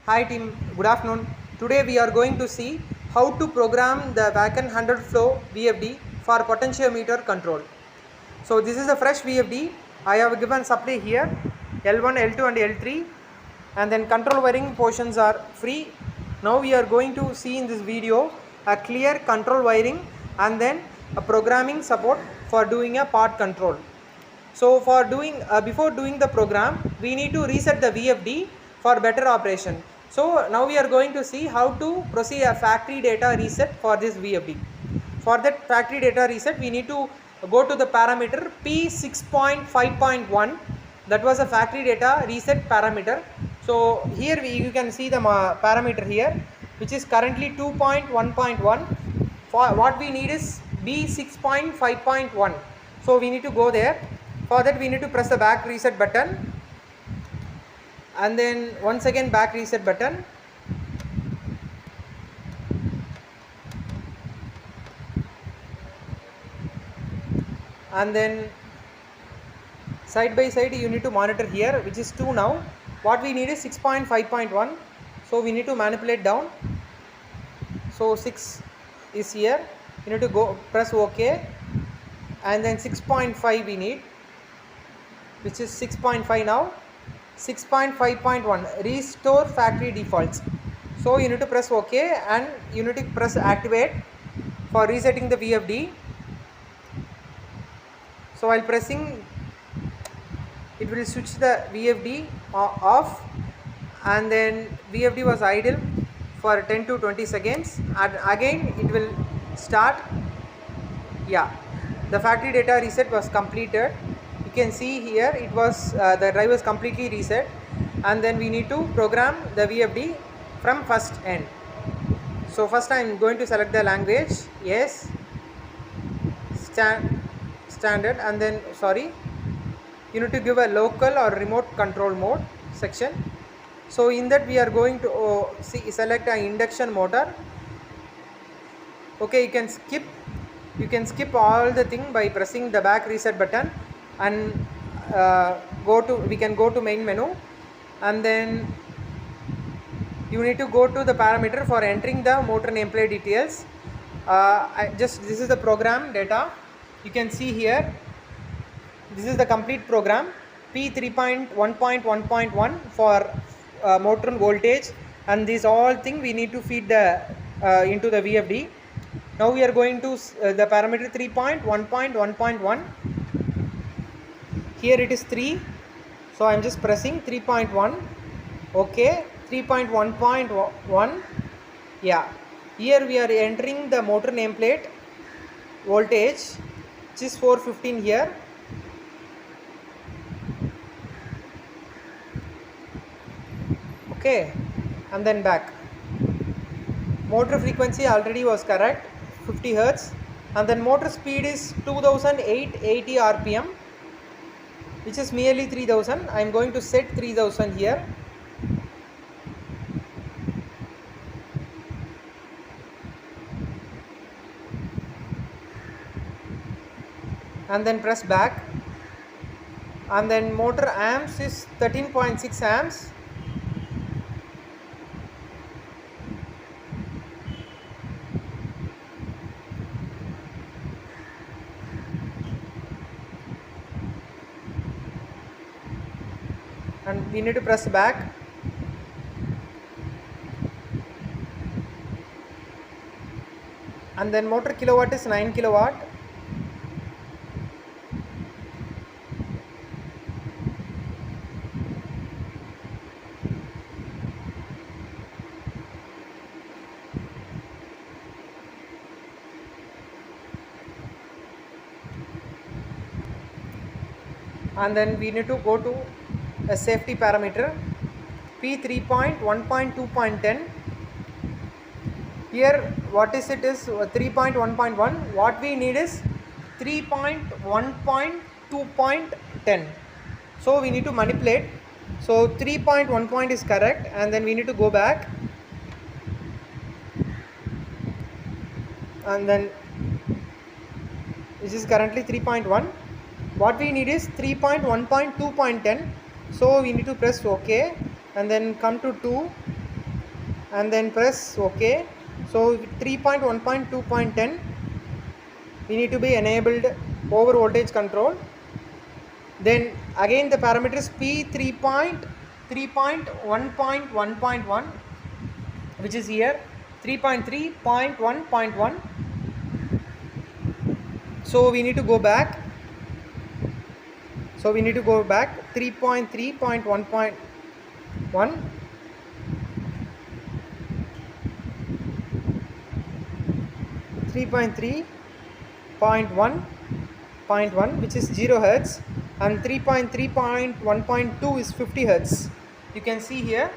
Hi team, good afternoon. Today we are going to see how to program the Vaccon 100 flow VFD for potentiometer control. So this is a fresh VFD. I have given supply here L1, L2 and L3, and then control wiring portions are free. Now we are going to see in this video a clear control wiring and then a programming support for doing a part control. So for doing before doing the program, we need to reset the VFD for better operation. So now we are going to see how to proceed a factory data reset for this VFD. For that factory data reset, we need to go to the parameter P6.5.1. That was a factory data reset parameter. So here you can see the parameter here, which is currently 2.1.1. For what we need is B6.5.1. So we need to go there. For that we need to press the back reset button and then once again back reset button. And then side by side you need to monitor here, which is 2 now. What we need is 6.5.1. So we need to manipulate down. So 6 is here. You need to go press OK, and then 6.5 we need, which is 6.5 now. 6.5.1 restore factory defaults. So you need to press OK and you need to press activate for resetting the VFD. So while pressing, it will switch the VFD off, and then VFD was idle for 10 to 20 seconds and again it will start. Yeah, the factory data reset was completed. You can see here it was the drive was completely reset, and then we need to program the VFD from first end. So first I am going to select the language, yes, standard, and then you need to give a local or remote control mode section. So in that we are going to select an induction motor. Okay, you can skip all the thing by pressing the back reset button and we can go to main menu, and then you need to go to the parameter for entering the motor nameplate details. This is the program data. You can see here, this is the complete program. P3.1.1.1 for motor voltage, and this all thing we need to feed the into the VFD. Now we are going to the parameter 3.1.1.1. Here it is 3, so I am just pressing 3.1. okay, 3.1.1. yeah, here we are entering the motor nameplate voltage, which is 415 here. Okay, and then back. Motor frequency already was correct, 50 Hz, and then motor speed is 2880 RPM, which is merely 3000. I am going to set 3000 here. And then press back, and then motor amps is 13.6 amps. And we need to press back, and then motor kilowatt is 9 kilowatt. And then we need to go to a safety parameter P3.1.2.10. here what is it is 3.1.1. what we need is 3.1.2.10. so we need to manipulate. So 3.1 point is correct, and then we need to go back, and then this is currently 3.1. what we need is 3.1.2.10. so we need to press OK and then come to 2 and then press OK. So 3.1.2.10 we need to be enabled over voltage control. Then again the parameter is P3.1.1.1, which is here 3.3.1.1. So we need to go back. 3.3.1.1. 3.3.1.1, which is 0 Hertz, and 3.3.1.2 is 50 Hertz. You can see here.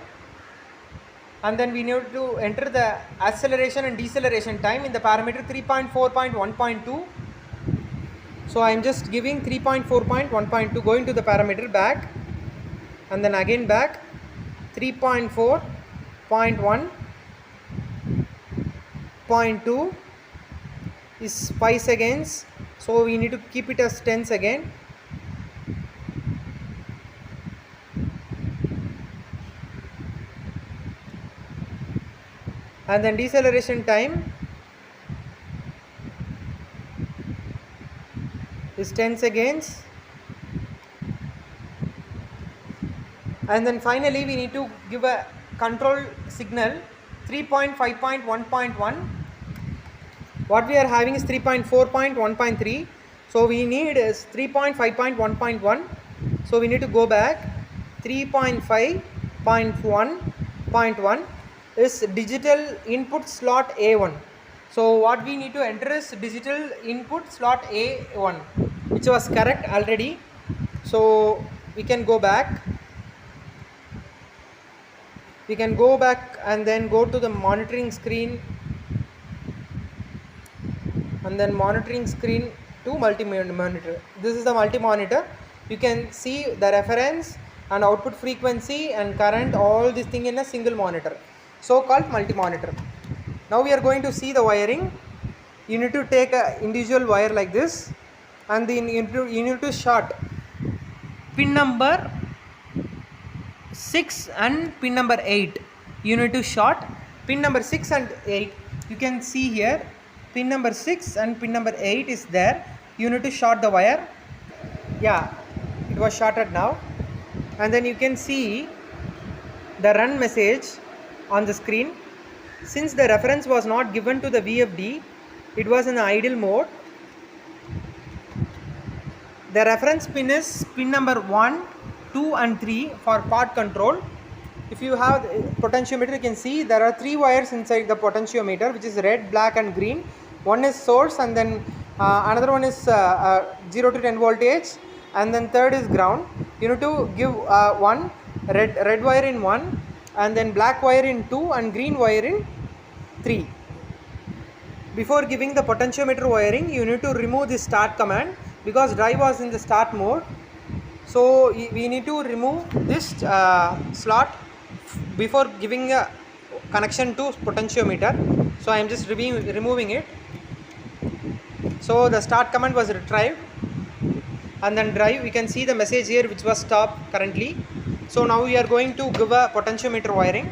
And then we need to enter the acceleration and deceleration time in the parameter 3.4.1.2. So I am just giving 3.4.1.2, going to the parameter, back, and then again back. 3.4.1.2 is 5 seconds, so we need to keep it as 10 seconds. And then deceleration time is 10 seconds. And then finally we need to give a control signal 3.5.1.1. what we are having is 3.4.1.3, so we need is 3.5.1.1. so we need to go back. 3.5.1.1 is digital input slot A1. So what we need to enter is digital input slot A1, which was correct already. So we can go back. And then go to the monitoring screen, and then monitoring screen to multi-monitor. This is the multi-monitor. You can see the reference and output frequency and current, all this thing in a single monitor, so called multi-monitor. Now we are going to see the wiring. You need to take a individual wire like this, and then you need to short pin number 6 and pin number 8. You need to short pin number 6 and 8. You can see here pin number 6 and pin number 8 is there. You need to short the wire. Yeah, it was shorted now. And then you can see the run message on the screen. Since the reference was not given to the VFD, it was in idle mode. The reference pin is pin number 1, 2 and 3 for part control. If you have potentiometer, you can see there are 3 wires inside the potentiometer, which is red, black and green. One is source, and then another one is 0 to 10 voltage, and then third is ground. You need to give one red wire in 1, and then black wire in 2 and green wire in 3. Before giving the potentiometer wiring, you need to remove the start command, because drive was in the start mode. So we need to remove this slot before giving a connection to potentiometer. So I am just removing it. So the start command was retrieved, and then drive. We can see the message here, which was stopped currently. So now we are going to give a potentiometer wiring.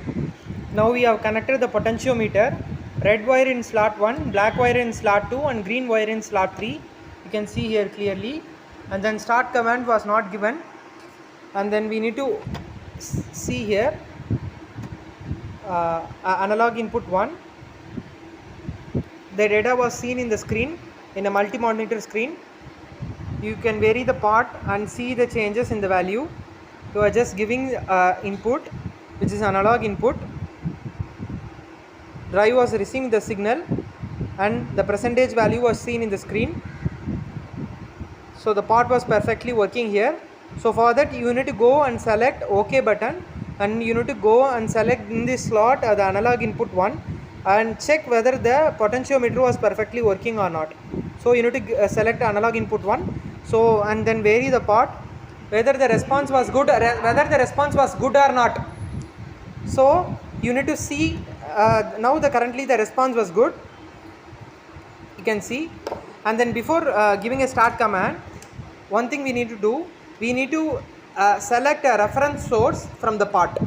Now we have connected the potentiometer. Red wire in slot 1, black wire in slot 2 and green wire in slot 3. You can see here clearly. And then start command was not given, and then we need to see here analog input 1. The data was seen in the screen, in a multi-monitor screen. You can vary the part and see the changes in the value. You are just giving input, which is analog input. Drive was receiving the signal, and the percentage value was seen in the screen. So the part was perfectly working here. So for that, you need to go and select OK button, and you need to go and select in this slot the analog input 1, and check whether the potentiometer was perfectly working or not. So you need to select analog input 1. So and then vary the part, whether the response was good, or not. So you need to see now currently the response was good. You can see. And then before giving a start command, one thing we need to do, we need to select a reference source from the part.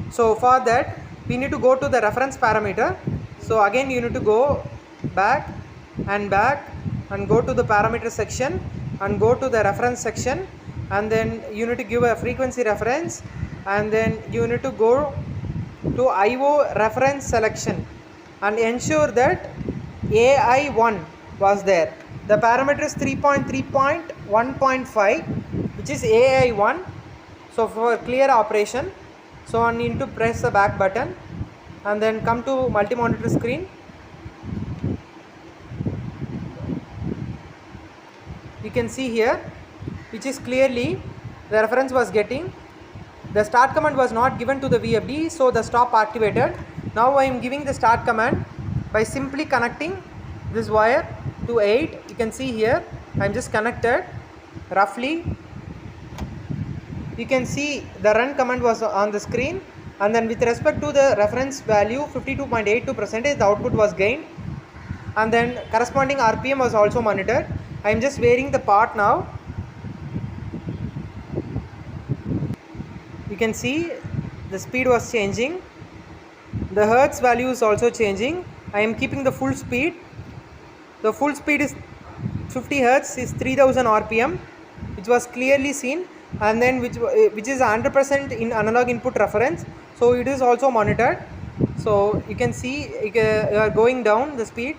So for that, we need to go to the reference parameter. So again you need to go back and go to the parameter section and go to the reference section, and then you need to give a frequency reference, and then you need to go to IO reference selection and ensure that AI1 was there. The parameter is 3.3.1.5, which is AI1. So for clear operation, so I need to press the back button and then come to multi-monitor screen. You can see here, which is clearly the reference was getting. The start command was not given to the VFD, so the stop activated. Now I am giving the start command by simply connecting this wire to 8. You can see here I am just connected roughly. You can see the run command was on the screen, and then with respect to the reference value 52.82%, the output was gained, and then corresponding RPM was also monitored. I am just wearing the part now. You can see the speed was changing, the hertz value is also changing. I am keeping the full speed. The full speed is 50 hertz, is 3000 RPM, which was clearly seen, and then which is 100% in analog input reference, so it is also monitored. So you can see you are going down the speed,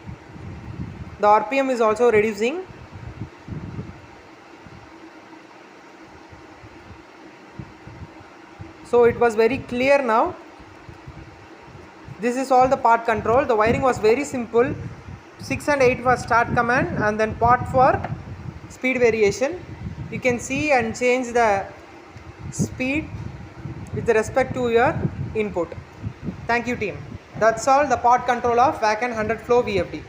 the RPM is also reducing. So it was very clear now. This is all the part control. The wiring was very simple. 6 and 8 was start command, and then part for speed variation. You can see and change the speed with respect to your input. Thank you team. That's all the part control of Vaccon 100 flow VFD.